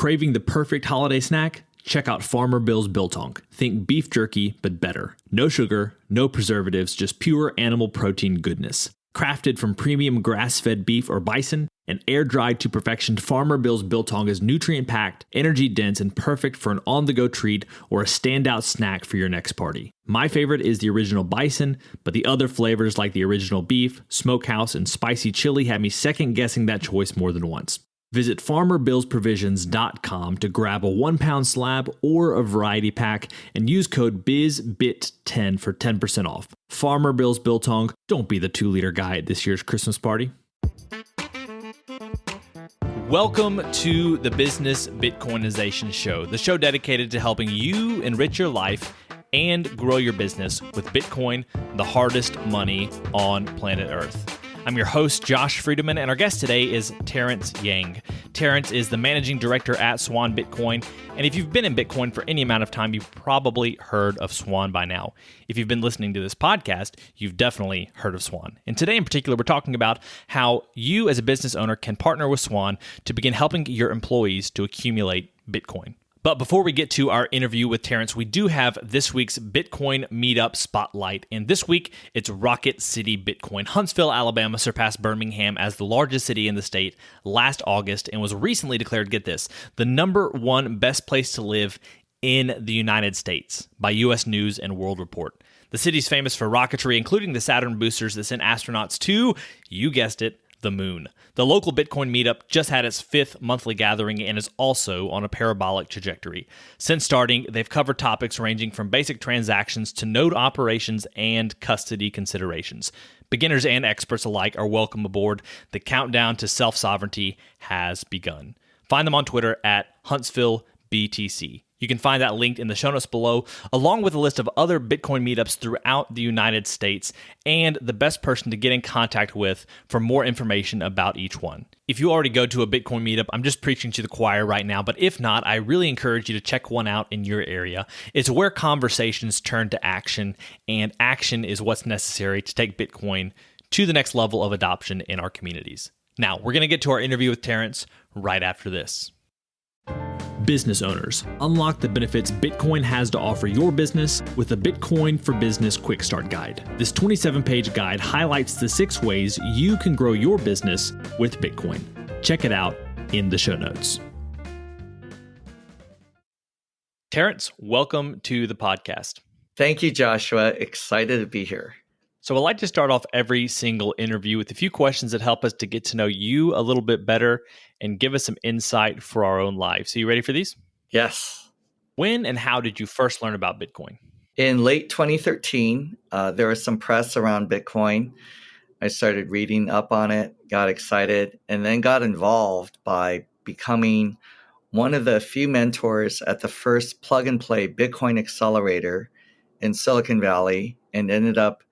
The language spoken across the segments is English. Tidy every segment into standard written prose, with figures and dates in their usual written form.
Craving the perfect holiday snack? Check out Farmer Bill's Biltong. Think beef jerky, but better. No sugar, no preservatives, just pure animal protein goodness. Crafted from premium grass-fed beef or bison and air-dried to perfection, Farmer Bill's Biltong is nutrient-packed, energy-dense, and perfect for an on-the-go treat or a standout snack for your next party. My favorite is the original bison, but the other flavors like the original beef, smokehouse, and spicy chili had me second-guessing that choice more than once. Visit FarmerBillsProvisions.com to grab a 1-pound slab or a variety pack and use code BIZBIT10 for 10% off. Farmer Bill's Biltong, don't be the 2-liter guy at this year's Christmas party. Welcome to the Business Bitcoinization Show, the show dedicated to helping you enrich your life and grow your business with Bitcoin, the hardest money on planet Earth. I'm your host, Josh Friedeman, and our guest today is Terrence Yang. Terrence is the managing director at Swan Bitcoin, and if you've been in Bitcoin for any amount of time, you've probably heard of Swan by now. If you've been listening to this podcast, you've definitely heard of Swan. And today in particular, we're talking about how you as a business owner can partner with Swan to begin helping your employees to accumulate Bitcoin. But before we get to our interview with Terrence, we do have this week's Bitcoin Meetup Spotlight. And this week, it's Rocket City Bitcoin. Huntsville, Alabama surpassed Birmingham as the largest city in the state last August and was recently declared, get this, the #1 best place to live in the United States by U.S. News and World Report. The city's famous for rocketry, including the Saturn boosters that sent astronauts to, you guessed it, the moon. The local Bitcoin meetup just had its 5th monthly gathering and is also on a parabolic trajectory. Since starting, they've covered topics ranging from basic transactions to node operations and custody considerations. Beginners and experts alike are welcome aboard. The countdown to self-sovereignty has begun. Find them on Twitter at HuntsvilleBTC. You can find that linked in the show notes below, along with a list of other Bitcoin meetups throughout the United States and the best person to get in contact with for more information about each one. If you already go to a Bitcoin meetup, I'm just preaching to the choir right now, but if not, I really encourage you to check one out in your area. It's where conversations turn to action, and action is what's necessary to take Bitcoin to the next level of adoption in our communities. Now, we're going to get to our interview with Terrence right after this. Business owners, unlock the benefits Bitcoin has to offer your business with the Bitcoin for Business Quick Start Guide. This 27-page guide highlights the 6 ways you can grow your business with Bitcoin. Check it out in the show notes. Terrence, welcome to the podcast. Thank you, Joshua. Excited to be here. So I'd like to start off every single interview with a few questions that help us to get to know you a little bit better and give us some insight for our own lives. So you ready for these? Yes. When and how did you first learn about Bitcoin? In late 2013, there was some press around Bitcoin. I started reading up on it, got excited, and then got involved by becoming one of the few mentors at the first plug-and-play Bitcoin accelerator in Silicon Valley, and ended up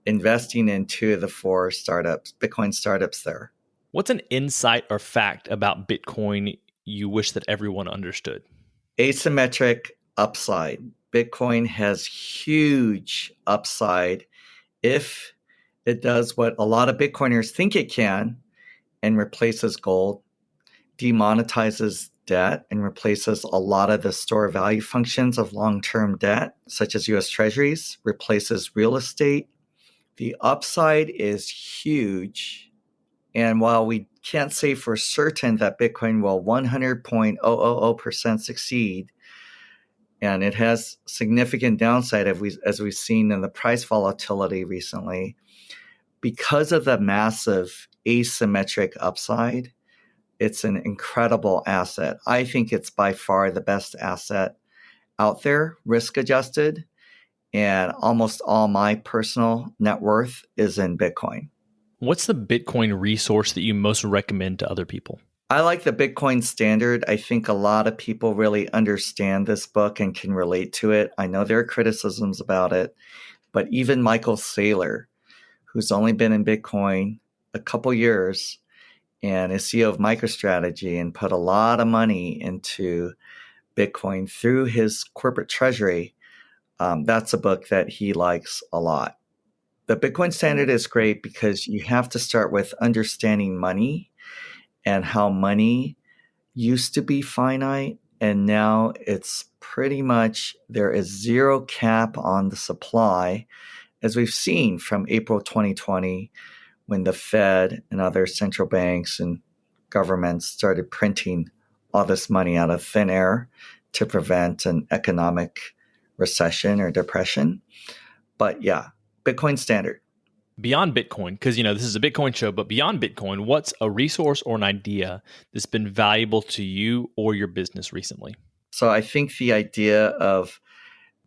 investing in 2 of the 4 startups, Bitcoin startups there. What's an insight or fact about Bitcoin you wish that everyone understood? Asymmetric upside. Bitcoin has huge upside if it does what a lot of Bitcoiners think it can and replaces gold, demonetizes debt, and replaces a lot of the store value functions of long-term debt, such as U.S. Treasuries, replaces real estate. The upside is huge. And while we can't say for certain that Bitcoin will 100.000% succeed, and it has significant downside as we've seen in the price volatility recently, because of the massive asymmetric upside, it's an incredible asset. I think it's by far the best asset out there, risk adjusted. And almost all my personal net worth is in Bitcoin. What's the Bitcoin resource that you most recommend to other people? I like the Bitcoin Standard. I think a lot of people really understand this book and can relate to it. I know there are criticisms about it, but even Michael Saylor, who's only been in Bitcoin a couple years and is CEO of MicroStrategy and put a lot of money into Bitcoin through his corporate treasury, that's a book that he likes a lot. The Bitcoin Standard is great because you have to start with understanding money and how money used to be finite, and now it's pretty much there is zero cap on the supply, as we've seen from April 2020 when the Fed and other central banks and governments started printing all this money out of thin air to prevent an economic recession or depression. But yeah, Bitcoin standard. Beyond Bitcoin, because this is a Bitcoin show, but beyond Bitcoin, what's a resource or an idea that's been valuable to you or your business recently? So I think the idea of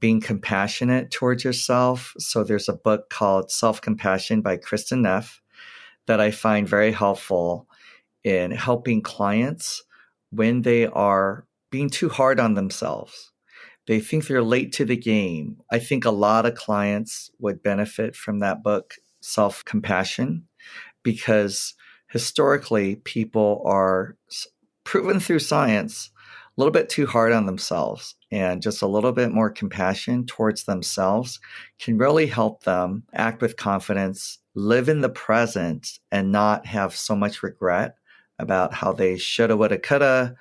being compassionate towards yourself. So there's a book called Self-Compassion by Kristen Neff that I find very helpful in helping clients when they are being too hard on themselves. They think they're late to the game. I think a lot of clients would benefit from that book, Self-Compassion, because historically people are proven through science a little bit too hard on themselves, and just a little bit more compassion towards themselves can really help them act with confidence, live in the present, and not have so much regret about how they shoulda, woulda, coulda,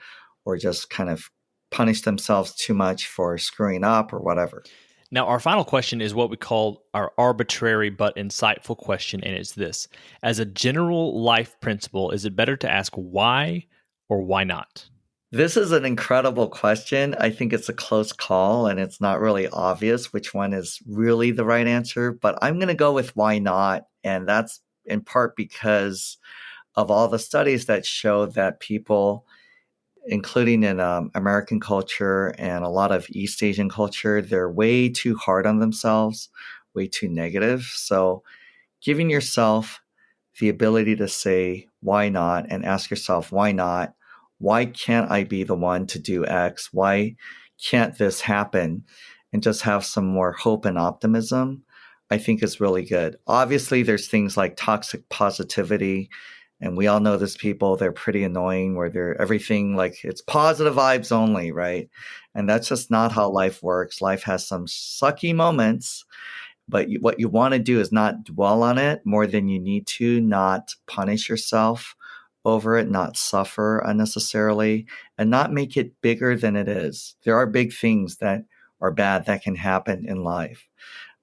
or just kind of punish themselves too much for screwing up or whatever. Now, our final question is what we call our arbitrary but insightful question, and it's this. As a general life principle, is it better to ask why or why not? This is an incredible question. I think it's a close call, and it's not really obvious which one is really the right answer, but I'm going to go with why not. And that's in part because of all the studies that show that people, including in American culture and a lot of East Asian culture, they're way too hard on themselves, way too negative. So giving yourself the ability to say, why not? And ask yourself, why not? Why can't I be the one to do X? Why can't this happen? And just have some more hope and optimism, I think is really good. Obviously, there's things like toxic positivity. And we all know these people, they're pretty annoying where they're everything like it's positive vibes only, right? And that's just not how life works. Life has some sucky moments, but what you want to do is not dwell on it more than you need to, not punish yourself over it, not suffer unnecessarily, and not make it bigger than it is. There are big things that are bad that can happen in life,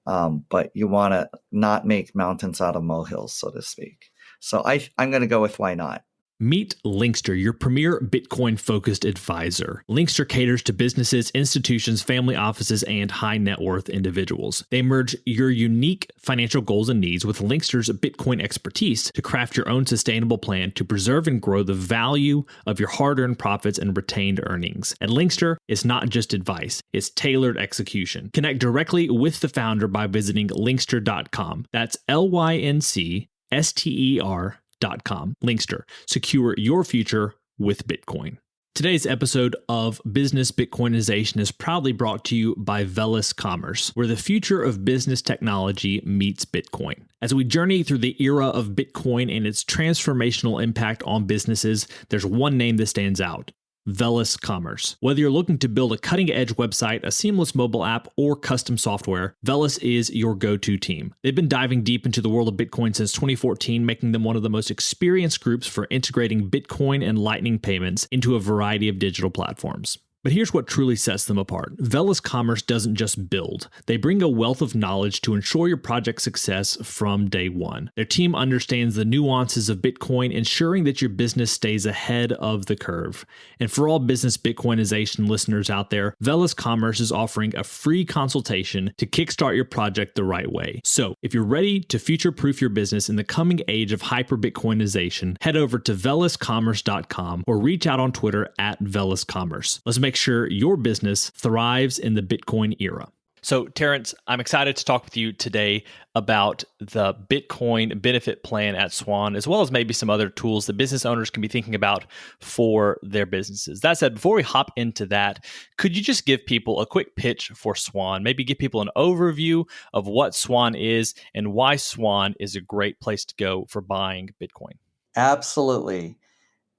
but you want to not make mountains out of molehills, so to speak. So I'm going to go with why not. Meet Linkster, your premier Bitcoin-focused advisor. Linkster caters to businesses, institutions, family offices, and high-net-worth individuals. They merge your unique financial goals and needs with Linkster's Bitcoin expertise to craft your own sustainable plan to preserve and grow the value of your hard-earned profits and retained earnings. At Linkster, it's not just advice, it's tailored execution. Connect directly with the founder by visiting linkster.com. That's LYNCSTER.com. Linkster. Secure your future with Bitcoin. Today's episode of Business Bitcoinization is proudly brought to you by Velis Commerce, where the future of business technology meets Bitcoin. As we journey through the era of Bitcoin and its transformational impact on businesses, there's one name that stands out: Velis Commerce. Whether you're looking to build a cutting-edge website, a seamless mobile app, or custom software, Velis is your go-to team. They've been diving deep into the world of Bitcoin since 2014, making them one of the most experienced groups for integrating Bitcoin and Lightning payments into a variety of digital platforms. But here's what truly sets them apart. Velis Commerce doesn't just build. They bring a wealth of knowledge to ensure your project's success from day one. Their team understands the nuances of Bitcoin, ensuring that your business stays ahead of the curve. And for all business Bitcoinization listeners out there, Velis Commerce is offering a free consultation to kickstart your project the right way. So if you're ready to future-proof your business in the coming age of hyper-Bitcoinization, head over to veliscommerce.com or reach out on Twitter at veliscommerce. Let's make sure your business thrives in the Bitcoin era. So, Terrence, I'm excited to talk with you today about the Bitcoin benefit plan at Swan, as well as maybe some other tools that business owners can be thinking about for their businesses. That said, before we hop into that, could you just give people a quick pitch for Swan? Maybe give people an overview of what Swan is and why Swan is a great place to go for buying Bitcoin. Absolutely.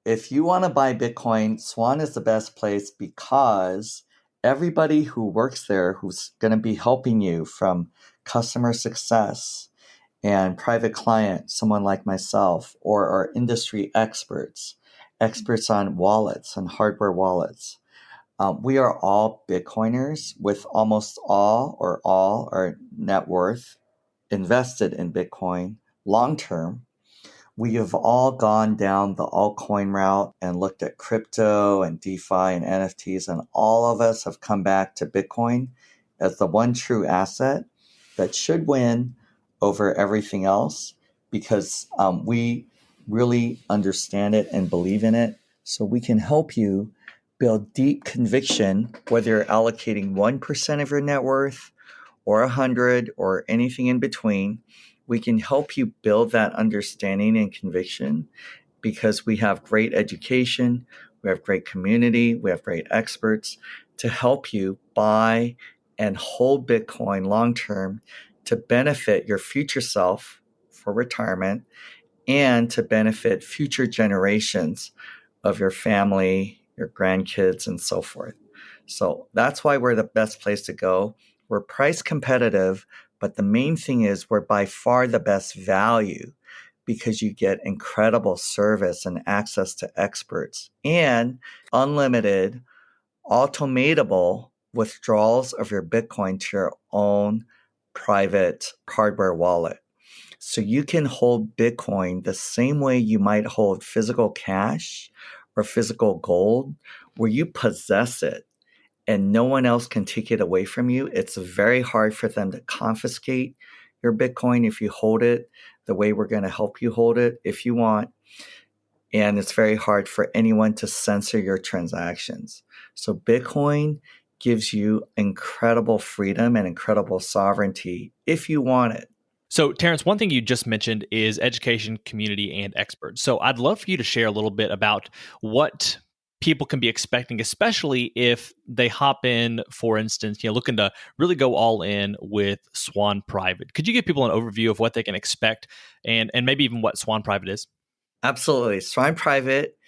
If you want to buy Bitcoin, Swan is the best place because everybody who works there who's going to be helping you, from customer success and private client, someone like myself, or our industry experts, experts on wallets and hardware wallets. We are all Bitcoiners with almost all our net worth invested in Bitcoin long term. We have all gone down the altcoin route and looked at crypto and DeFi and NFTs, and all of us have come back to Bitcoin as the one true asset that should win over everything else because we really understand it and believe in it. So we can help you build deep conviction, whether you're allocating 1% of your net worth or 100 or anything in between. We can help you build that understanding and conviction because we have great education, we have great community, we have great experts to help you buy and hold Bitcoin long term to benefit your future self for retirement and to benefit future generations of your family, your grandkids, and so forth. So that's why we're the best place to go. We're price competitive, but the main thing is we're by far the best value because you get incredible service and access to experts and unlimited automatable withdrawals of your Bitcoin to your own private hardware wallet. So you can hold Bitcoin the same way you might hold physical cash or physical gold, where you possess it and no one else can take it away from you. It's very hard for them to confiscate your Bitcoin if you hold it the way we're going to help you hold it if you want. And it's very hard for anyone to censor your transactions. So Bitcoin gives you incredible freedom and incredible sovereignty if you want it. So, Terrence, one thing you just mentioned is education, community, and experts. So, I'd love for you to share a little bit about what people can be expecting, especially if they hop in, for instance, looking to really go all in with Swan Private. Could you give people an overview of what they can expect and maybe even what Swan Private is? Absolutely. Swan Private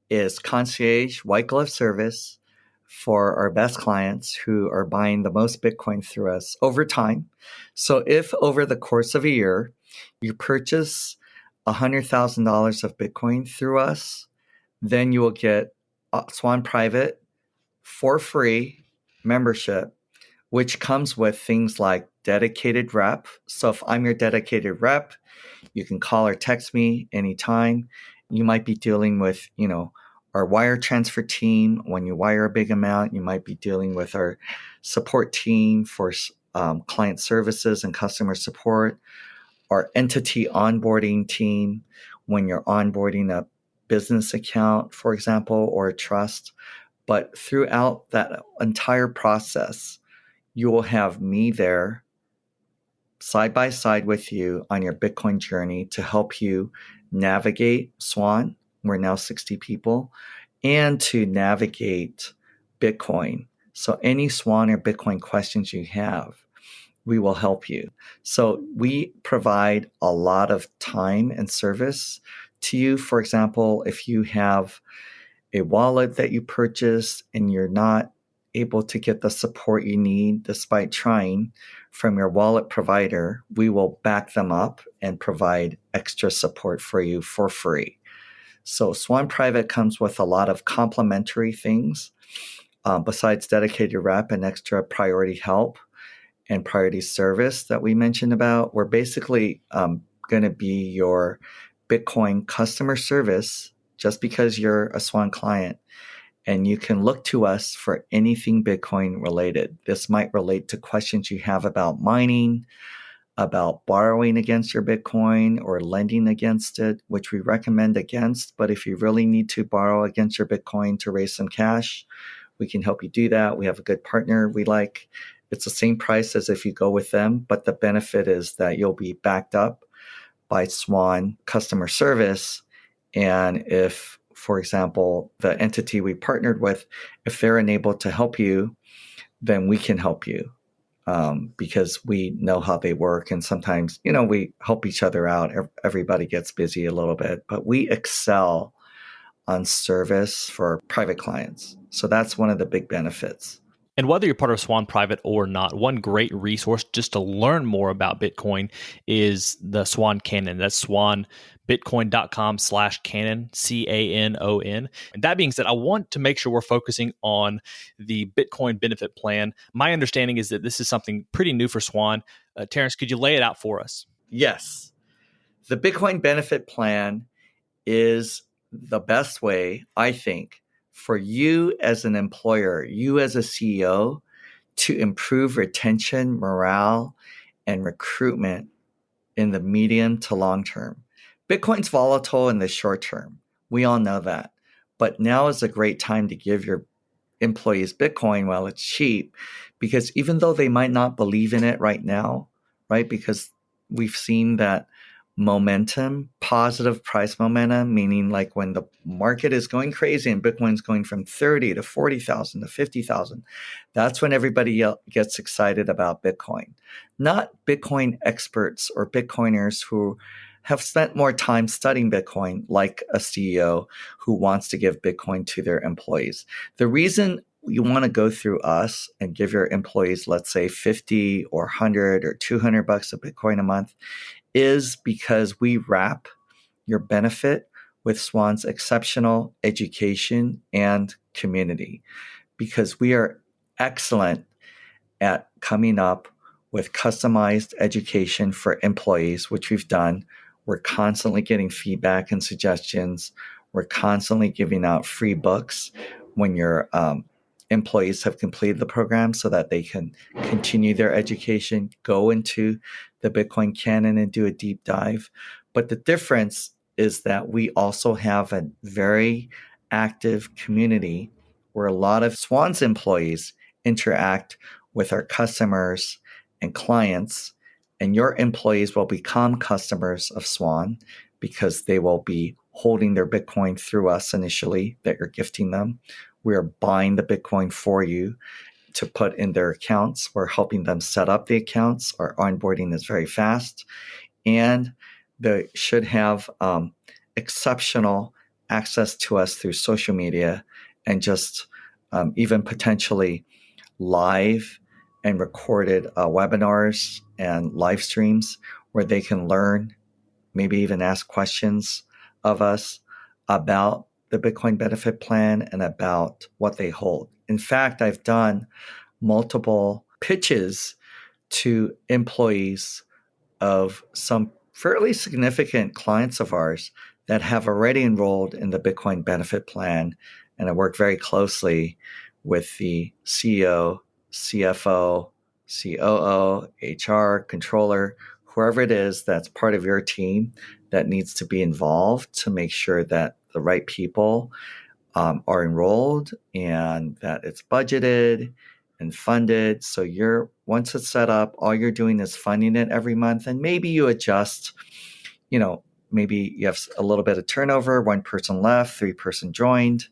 is concierge white glove service for our best clients who are buying the most Bitcoin through us over time. So if over the course of a year you purchase $100,000 of Bitcoin through us, then you will get Swan Private for free membership, which comes with things like dedicated rep. So if I'm your dedicated rep, you can call or text me anytime. You might be dealing with, our wire transfer team. When you wire a big amount, you might be dealing with our support team for client services and customer support, our entity onboarding team when you're onboarding a business account, for example, or a trust. But throughout that entire process, you will have me there side by side with you on your Bitcoin journey to help you navigate Swan. We're now 60 people, and to navigate Bitcoin. So any Swan or Bitcoin questions you have, we will help you. So we provide a lot of time and service to you. For example, if you have a wallet that you purchased and you're not able to get the support you need despite trying from your wallet provider, we will back them up and provide extra support for you for free. So Swan Private comes with a lot of complimentary things besides dedicated rep and extra priority help and priority service that we mentioned about. We're basically going to be your Bitcoin customer service just because you're a Swan client. And you can look to us for anything Bitcoin related. This might relate to questions you have about mining, about borrowing against your Bitcoin or lending against it, which we recommend against. But if you really need to borrow against your Bitcoin to raise some cash, we can help you do that. We have a good partner we like. It's the same price as if you go with them, but the benefit is that you'll be backed up by Swan customer service. And if, for example, the entity we partnered with, if they're unable to help you, then we can help you because we know how they work. And sometimes, we help each other out. Everybody gets busy a little bit, but we excel on service for private clients. So that's one of the big benefits. And whether you're part of Swan Private or not, one great resource just to learn more about Bitcoin is the Swan Canon. That's swanbitcoin.com/canon, Canon. And that being said, I want to make sure we're focusing on the Bitcoin benefit plan. My understanding is that this is something pretty new for Swan. Terrence, could you lay it out for us? Yes. The Bitcoin benefit plan is the best way, I think, for you as an employer, you as a CEO, to improve retention, morale, and recruitment in the medium to long term. Bitcoin's volatile in the short term. We all know that. But now is a great time to give your employees Bitcoin while it's cheap, because even though they might not believe in it right now, right? Because we've seen that momentum, positive price momentum, meaning like when the market is going crazy and Bitcoin's going from 30 to 40,000 to 50,000, that's when everybody gets excited about Bitcoin. Not Bitcoin experts or Bitcoiners who have spent more time studying Bitcoin, like a CEO who wants to give Bitcoin to their employees. The reason you want to go through us and give your employees, let's say 50 or 100 or 200 bucks of Bitcoin a month, is because we wrap your benefit with Swan's exceptional education and community, because we are excellent at coming up with customized education for employees, which we've done. We're constantly getting feedback and suggestions. We're constantly giving out free books when your employees have completed the program so that they can continue their education, go into the Bitcoin canon and do a deep dive. But the difference is that we also have a very active community where a lot of Swan's employees interact with our customers and clients, and your employees will become customers of Swan because they will be holding their Bitcoin through us initially that you're gifting them. We are buying the Bitcoin for you to put in their accounts. We're helping them set up the accounts. Our onboarding is very fast, and they should have exceptional access to us through social media and just even potentially live and recorded webinars and live streams where they can learn, maybe even ask questions of us about the Bitcoin benefit plan and about what they hold. In fact, I've done multiple pitches to employees of some fairly significant clients of ours that have already enrolled in the Bitcoin benefit plan. And I work very closely with the CEO, CFO, COO, HR, controller, whoever it is that's part of your team that needs to be involved to make sure that the right people are enrolled and that it's budgeted and funded. So once it's set up, all you're doing is funding it every month, and maybe you adjust, maybe you have a little bit of turnover, one person left, 3-person joined,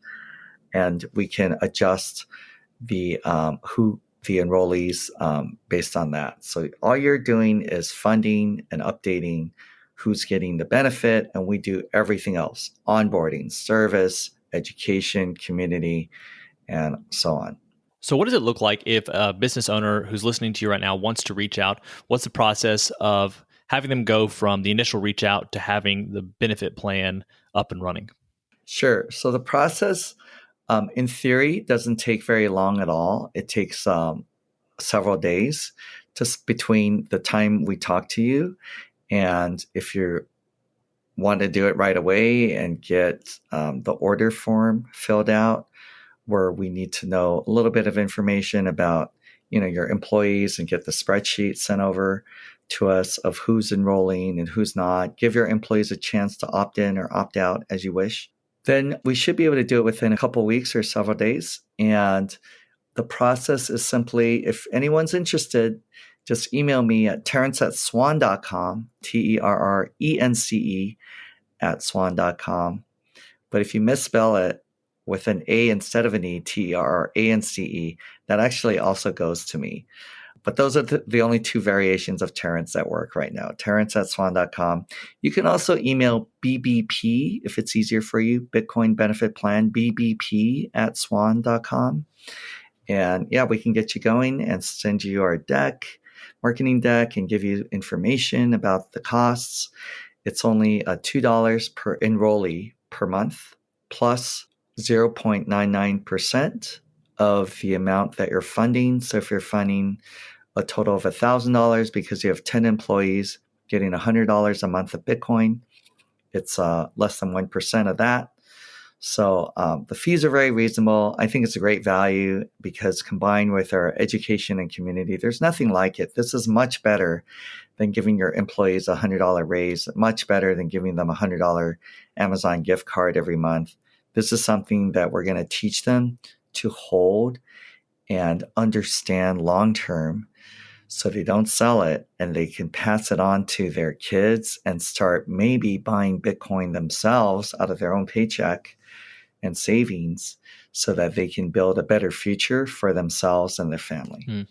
and we can adjust the who the enrollees based on that. So all you're doing is funding and updating who's getting the benefit, and we do everything else: onboarding, service, education, community, and so on. So, what does it look like if a business owner who's listening to you right now wants to reach out? What's the process of having them go from the initial reach out to having the benefit plan up and running? Sure. So the process, in theory, doesn't take very long at all. It takes several days just between the time we talk to you, and if you want to do it right away and get the order form filled out, where we need to know a little bit of information about your employees and get the spreadsheet sent over to us of who's enrolling and who's not. Give your employees a chance to opt in or opt out as you wish. Then we should be able to do it within a couple of weeks or several days. And the process is simply, if anyone's interested, just email me at terrence@swan.com, TERRENCE @swan.com. But if you misspell it with an A instead of an E, TERRANCE, that actually also goes to me. But those are the only two variations of Terrence that work right now, terrence@swan.com. You can also email BBP if it's easier for you, Bitcoin Benefit Plan, BBP @swan.com. And yeah, we can get you going and send you our deck, marketing deck, and give you information about the costs. It's only $2 per enrollee per month plus 0.99% of the amount that you're funding. So if you're funding a total of $1,000 because you have 10 employees getting $100 a month of Bitcoin, it's less than 1% of that. So the fees are very reasonable. I think it's a great value because combined with our education and community, there's nothing like it. This is much better than giving your employees a $100 raise, much better than giving them a $100 Amazon gift card every month. This is something that we're going to teach them to hold and understand long term so they don't sell it and they can pass it on to their kids and start maybe buying Bitcoin themselves out of their own paycheck and savings so that they can build a better future for themselves and their family.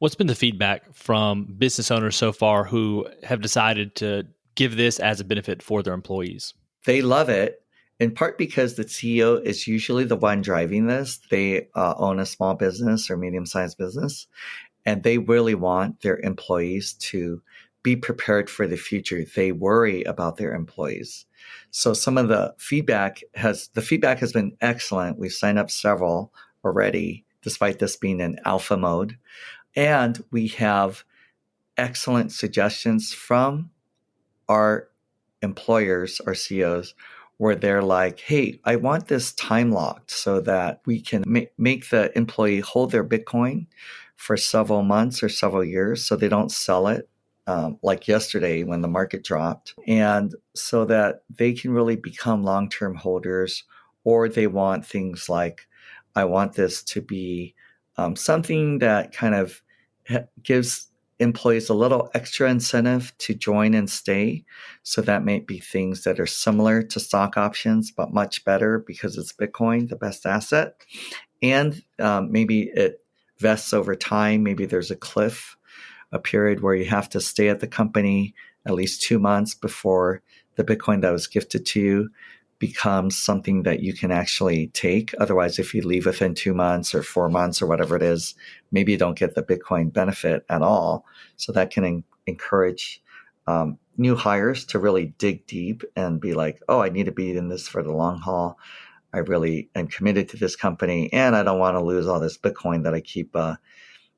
What's been the feedback from business owners so far who have decided to give this as a benefit for their employees? They love it, in part because the CEO is usually the one driving this. They own a small business or medium-sized business, and they really want their employees to be prepared for the future. They worry about their employees. So some of the feedback has been excellent. We've signed up several already, despite this being in alpha mode. And we have excellent suggestions from our employers, our CEOs, where they're like, hey, I want this time locked so that we can make the employee hold their Bitcoin for several months or several years so they don't sell it like yesterday when the market dropped. And so that they can really become long-term holders, or they want things like, I want this to be something that kind of gives employees a little extra incentive to join and stay. So that may be things that are similar to stock options, but much better because it's Bitcoin, the best asset. And maybe it vests over time. Maybe there's a cliff, a period where you have to stay at the company at least 2 months before the Bitcoin that was gifted to you becomes something that you can actually take. Otherwise, if you leave within 2 months or 4 months or whatever it is, maybe you don't get the Bitcoin benefit at all. So that can encourage new hires to really dig deep and be like, oh, I need to be in this for the long haul. I really am committed to this company and I don't want to lose all this Bitcoin that I keep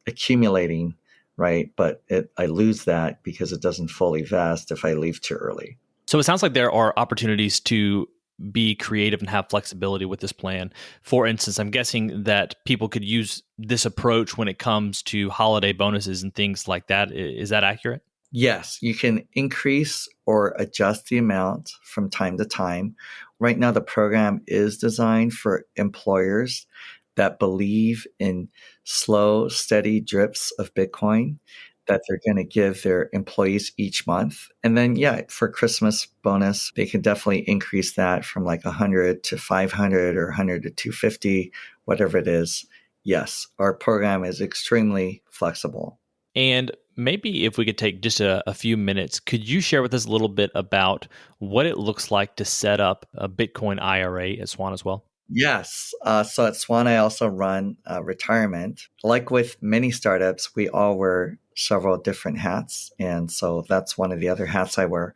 accumulating, right? But I lose that because it doesn't fully vest if I leave too early. So it sounds like there are opportunities to be creative and have flexibility with this plan. For instance, I'm guessing that people could use this approach when it comes to holiday bonuses and things like that. Is that accurate? Yes, you can increase or adjust the amount from time to time. Right now, the program is designed for employers that believe in slow, steady drips of Bitcoin that they're going to give their employees each month. And then, yeah, for Christmas bonus, they can definitely increase that from like 100 to 500 or 100 to 250, whatever it is. Yes, our program is extremely flexible. And maybe if we could take just a few minutes, could you share with us a little bit about what it looks like to set up a Bitcoin IRA at Swan as well? Yes. So at Swan, I also run retirement. Like with many startups, we all wear several different hats. And so that's one of the other hats I wear.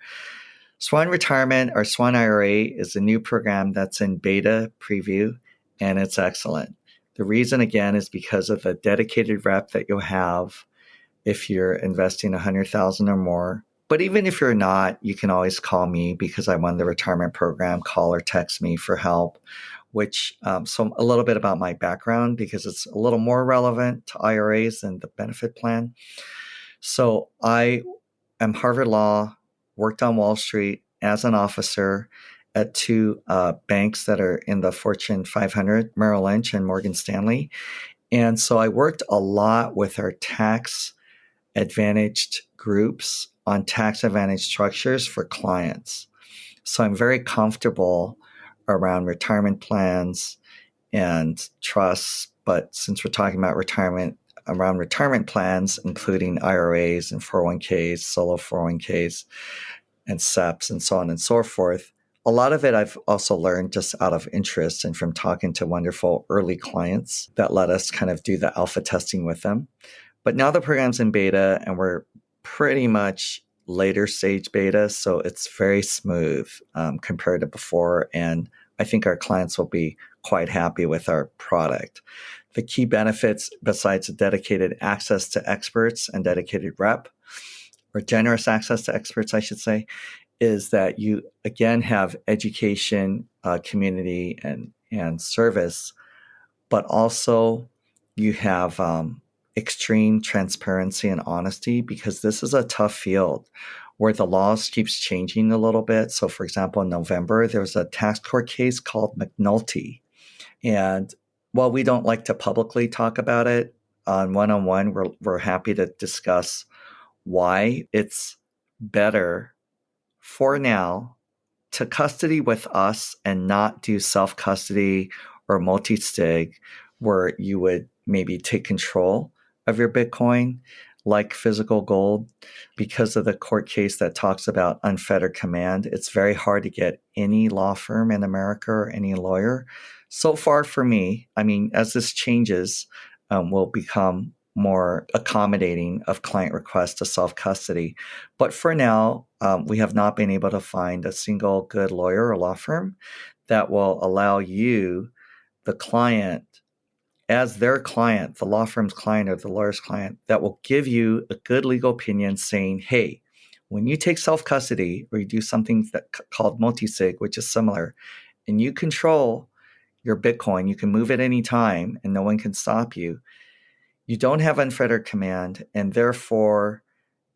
Swan Retirement or Swan IRA is a new program that's in beta preview, and it's excellent. The reason, again, is because of the dedicated rep that you'll have if you're investing 100,000 or more. But even if you're not, you can always call me because I run the retirement program. Call or text me for help. So a little bit about my background because it's a little more relevant to IRAs than the benefit plan. So I am Harvard Law, worked on Wall Street as an officer at two banks that are in the Fortune 500, Merrill Lynch and Morgan Stanley. And so I worked a lot with our tax advantaged groups on tax advantage structures for clients. So I'm very comfortable around retirement plans and trusts. But since we're talking about retirement, around retirement plans, including IRAs and 401ks, solo 401ks, and SEPs, and so on and so forth, A lot of it I've also learned just out of interest and from talking to wonderful early clients that let us kind of do the alpha testing with them. But now the program's in beta and we're pretty much later stage beta. So it's very smooth compared to before. And I think our clients will be quite happy with our product. The key benefits, besides dedicated access to experts and dedicated rep, or generous access to experts, I should say, is that you again have education, community, and service, but also you have extreme transparency and honesty, because this is a tough field where the laws keeps changing a little bit. So, for example, in November, there was a tax court case called McNulty, and while we don't like to publicly talk about it on one-on-one, we're happy to discuss why it's better for now to custody with us and not do self-custody or multi-sig, where you would maybe take control of your Bitcoin like physical gold. Because of the court case that talks about unfettered command, it's very hard to get any law firm in America or any lawyer. So far for me, I mean, as this changes, we'll become more accommodating of client requests to self-custody. But for now, we have not been able to find a single good lawyer or law firm that will allow you, the client, as their client, the law firm's client or the lawyer's client, that will give you a good legal opinion saying, hey, when you take self-custody or you do something called multi-sig, which is similar, and you control your Bitcoin, you can move at any time and no one can stop you. You don't have unfettered command, and therefore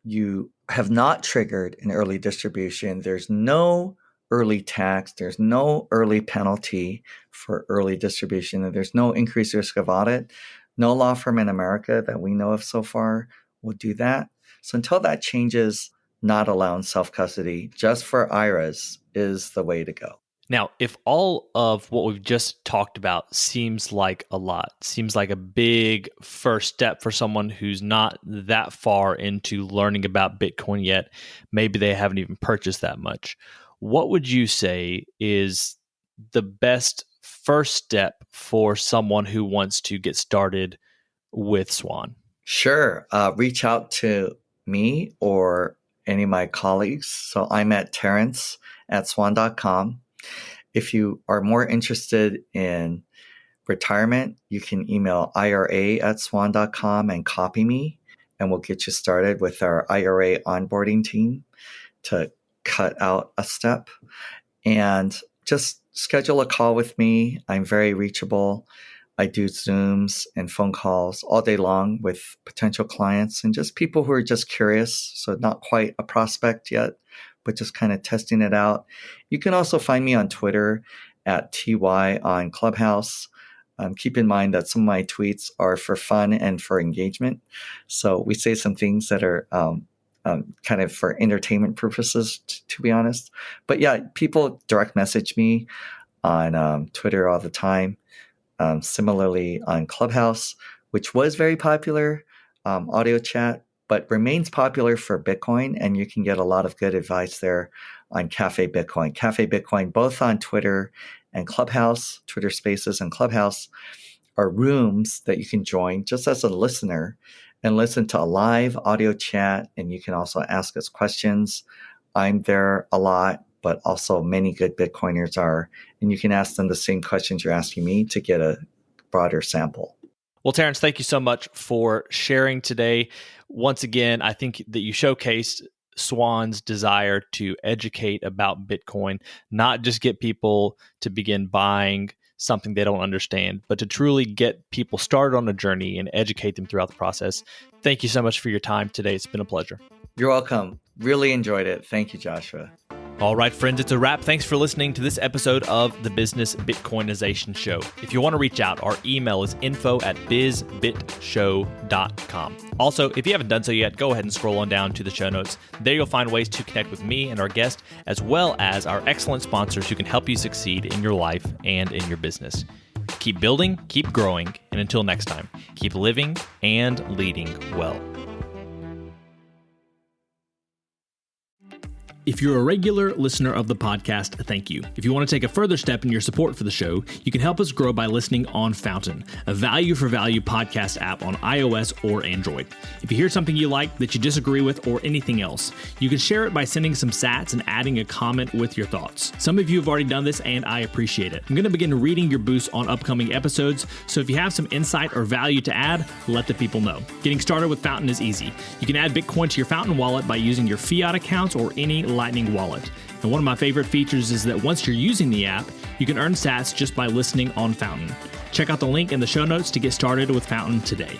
you have not triggered an early distribution. There's no early tax. There's no early penalty for early distribution. And there's no increased risk of audit. No law firm in America that we know of so far will do that. So until that changes, not allowing self-custody just for IRAs is the way to go. Now, if all of what we've just talked about seems like a lot, seems like a big first step for someone who's not that far into learning about Bitcoin yet, maybe they haven't even purchased that much, what would you say is the best first step for someone who wants to get started with Swan? Sure. Reach out to me or any of my colleagues. So I'm at Terrence at swan.com. If you are more interested in retirement, you can email IRA@swan.com and copy me, and we'll get you started with our IRA onboarding team to cut out a step. And just schedule a call with me. I'm very reachable. I do Zooms and phone calls all day long with potential clients and just people who are just curious. So not quite a prospect yet, but just kind of testing it out. You can also find me on Twitter at TY on Clubhouse. Keep in mind that some of my tweets are for fun and for engagement. So we say some things that are kind of for entertainment purposes, to be honest. But yeah, people direct message me on Twitter all the time. Similarly on Clubhouse, which was very popular, audio chat, but remains popular for Bitcoin. And you can get a lot of good advice there on Cafe Bitcoin. Cafe Bitcoin, both on Twitter and Clubhouse, Twitter Spaces and Clubhouse, are rooms that you can join just as a listener and listen to a live audio chat. And you can also ask us questions. I'm there a lot, but also many good Bitcoiners are. And you can ask them the same questions you're asking me to get a broader sample. Well, Terrence, thank you so much for sharing today. Once again, I think that you showcased Swan's desire to educate about Bitcoin, not just get people to begin buying something they don't understand, but to truly get people started on a journey and educate them throughout the process. Thank you so much for your time today. It's been a pleasure. You're welcome. Really enjoyed it. Thank you, Joshua. All right, friends, it's a wrap. Thanks for listening to this episode of the Business Bitcoinization Show. If you want to reach out, our email is info@bizbitshow.com. Also, if you haven't done so yet, go ahead and scroll on down to the show notes. There you'll find ways to connect with me and our guest, as well as our excellent sponsors who can help you succeed in your life and in your business. Keep building, keep growing, and until next time, keep living and leading well. If you're a regular listener of the podcast, thank you. If you want to take a further step in your support for the show, you can help us grow by listening on Fountain, a value-for-value podcast app on iOS or Android. If you hear something you like that you disagree with or anything else, you can share it by sending some sats and adding a comment with your thoughts. Some of you have already done this, and I appreciate it. I'm going to begin reading your boosts on upcoming episodes, so if you have some insight or value to add, let the people know. Getting started with Fountain is easy. You can add Bitcoin to your Fountain wallet by using your fiat accounts or any Lightning wallet. And one of my favorite features is that once you're using the app, you can earn sats just by listening on Fountain. Check out the link in the show notes to get started with Fountain today.